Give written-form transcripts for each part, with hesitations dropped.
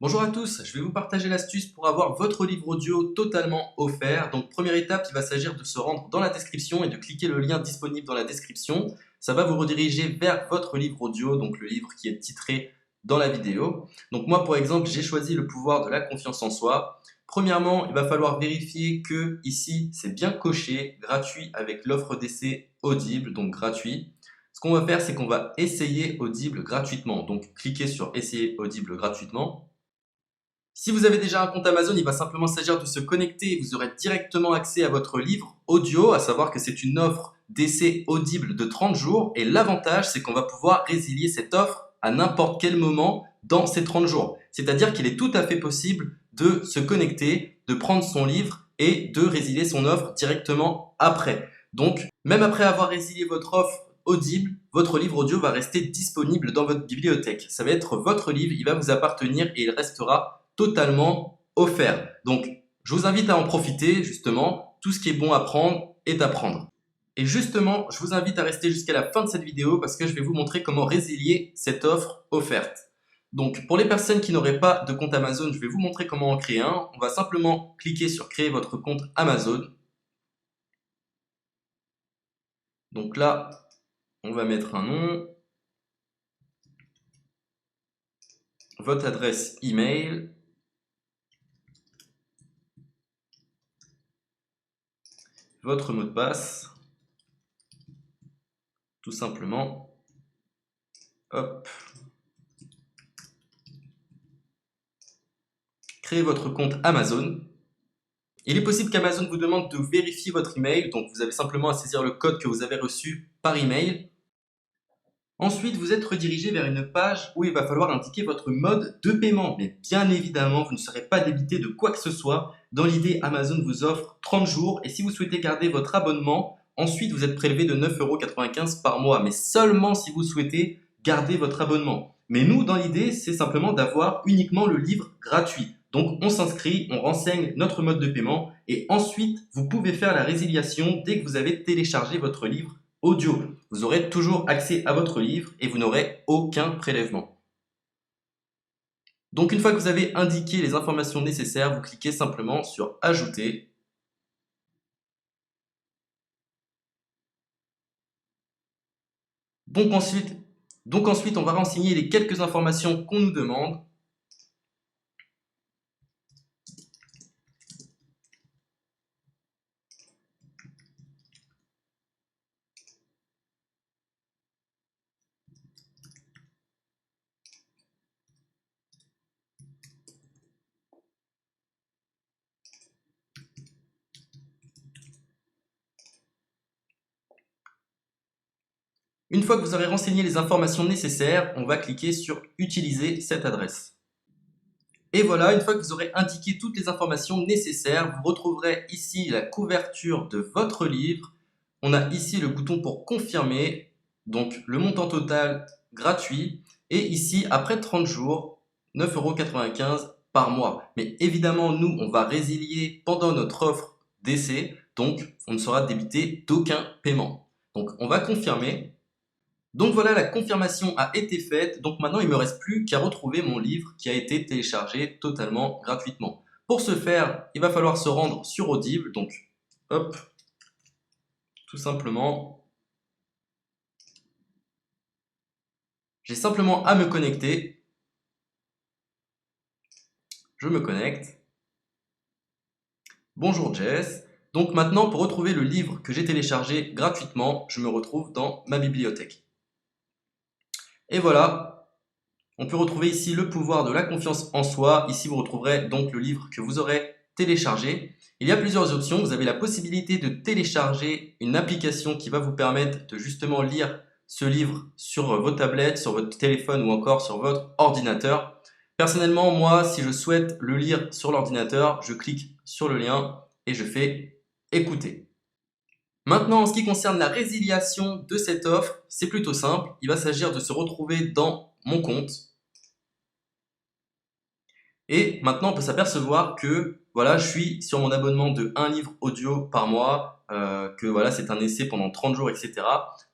Bonjour à tous, je vais vous partager l'astuce pour avoir votre livre audio totalement offert. Donc première étape, il va s'agir de se rendre dans la description et de cliquer le lien disponible dans la description. Ça va vous rediriger vers votre livre audio, donc le livre qui est titré dans la vidéo. Donc moi par exemple, j'ai choisi le pouvoir de la confiance en soi. Premièrement, il va falloir vérifier que ici c'est bien coché, gratuit avec l'offre d'essai Audible, donc gratuit. Ce qu'on va faire, c'est qu'on va essayer Audible gratuitement. Donc cliquez sur essayer Audible gratuitement. Si vous avez déjà un compte Amazon, il va simplement s'agir de se connecter et vous aurez directement accès à votre livre audio, à savoir que c'est une offre d'essai audible de 30 jours et l'avantage c'est qu'on va pouvoir résilier cette offre à n'importe quel moment dans ces 30 jours. C'est-à-dire qu'il est tout à fait possible de se connecter, de prendre son livre et de résilier son offre directement après. Donc, même après avoir résilié votre offre audible, votre livre audio va rester disponible dans votre bibliothèque. Ça va être votre livre, il va vous appartenir et il restera totalement offert. Donc, je vous invite à en profiter, justement. Tout ce qui est bon à prendre est à prendre. Et justement, je vous invite à rester jusqu'à la fin de cette vidéo parce que je vais vous montrer comment résilier cette offre offerte. Donc, pour les personnes qui n'auraient pas de compte Amazon, je vais vous montrer comment en créer un. On va simplement cliquer sur créer votre compte Amazon. Donc là, on va mettre un nom, votre adresse email, votre mot de passe, tout simplement. Hop. Créez votre compte Amazon. Il est possible qu'Amazon vous demande de vérifier votre email, donc vous avez simplement à saisir le code que vous avez reçu par email. Ensuite, vous êtes redirigé vers une page où il va falloir indiquer votre mode de paiement. Mais bien évidemment, vous ne serez pas débité de quoi que ce soit. Dans l'idée, Amazon vous offre 30 jours et si vous souhaitez garder votre abonnement, ensuite vous êtes prélevé de 9,95 € par mois, mais seulement si vous souhaitez garder votre abonnement. Mais nous, dans l'idée, c'est simplement d'avoir uniquement le livre gratuit. Donc on s'inscrit, on renseigne notre mode de paiement et ensuite vous pouvez faire la résiliation dès que vous avez téléchargé votre livre audio. Vous aurez toujours accès à votre livre et vous n'aurez aucun prélèvement. Donc une fois que vous avez indiqué les informations nécessaires, vous cliquez simplement sur Ajouter. Donc ensuite, on va renseigner les quelques informations qu'on nous demande. Une fois que vous aurez renseigné les informations nécessaires, on va cliquer sur Utiliser cette adresse. Et voilà, une fois que vous aurez indiqué toutes les informations nécessaires, vous retrouverez ici la couverture de votre livre. On a ici le bouton pour confirmer, donc le montant total gratuit. Et ici, après 30 jours, 9,95 € par mois. Mais évidemment, nous, on va résilier pendant notre offre d'essai, donc on ne sera débité d'aucun paiement. Donc on va confirmer. Donc voilà, la confirmation a été faite. Donc maintenant, il ne me reste plus qu'à retrouver mon livre qui a été téléchargé totalement gratuitement. Pour ce faire, il va falloir se rendre sur Audible. Donc, hop, tout simplement. J'ai simplement à me connecter. Je me connecte. Bonjour Jess. Donc maintenant, pour retrouver le livre que j'ai téléchargé gratuitement, je me retrouve dans ma bibliothèque. Et voilà, on peut retrouver ici le pouvoir de la confiance en soi. Ici, vous retrouverez donc le livre que vous aurez téléchargé. Il y a plusieurs options. Vous avez la possibilité de télécharger une application qui va vous permettre de justement lire ce livre sur vos tablettes, sur votre téléphone ou encore sur votre ordinateur. Personnellement, moi, si je souhaite le lire sur l'ordinateur, je clique sur le lien et je fais écouter. Maintenant, en ce qui concerne la résiliation de cette offre, c'est plutôt simple. Il va s'agir de se retrouver dans mon compte. Et maintenant, on peut s'apercevoir que voilà, je suis sur mon abonnement de 1 livre audio par mois, que voilà, c'est un essai pendant 30 jours, etc.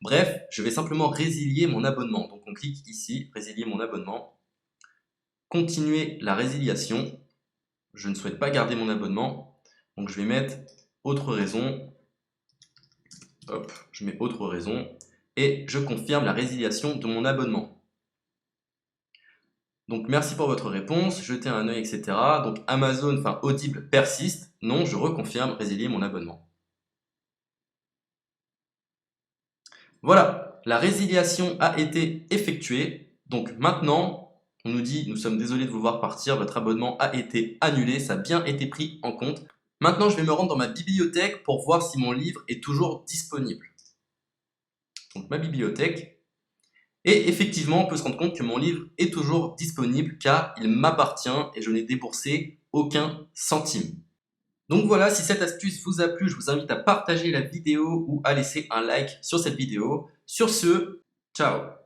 Bref, je vais simplement résilier mon abonnement. Donc on clique ici, résilier mon abonnement. continuer la résiliation. Je ne souhaite pas garder mon abonnement. Donc je vais mettre autre raison. Hop, je mets autre raison. Et je confirme la résiliation de mon abonnement. Donc merci pour votre réponse, jetez un œil, etc. Donc Amazon, enfin Audible persiste. Non, je reconfirme, résilier mon abonnement. Voilà, la résiliation a été effectuée. Donc maintenant, on nous dit, nous sommes désolés de vous voir partir, votre abonnement a été annulé, ça a bien été pris en compte. Maintenant, je vais me rendre dans ma bibliothèque pour voir si mon livre est toujours disponible. Donc ma bibliothèque. Et effectivement, on peut se rendre compte que mon livre est toujours disponible car il m'appartient et je n'ai déboursé aucun centime. Donc voilà, si cette astuce vous a plu, je vous invite à partager la vidéo ou à laisser un like sur cette vidéo. Sur ce, ciao!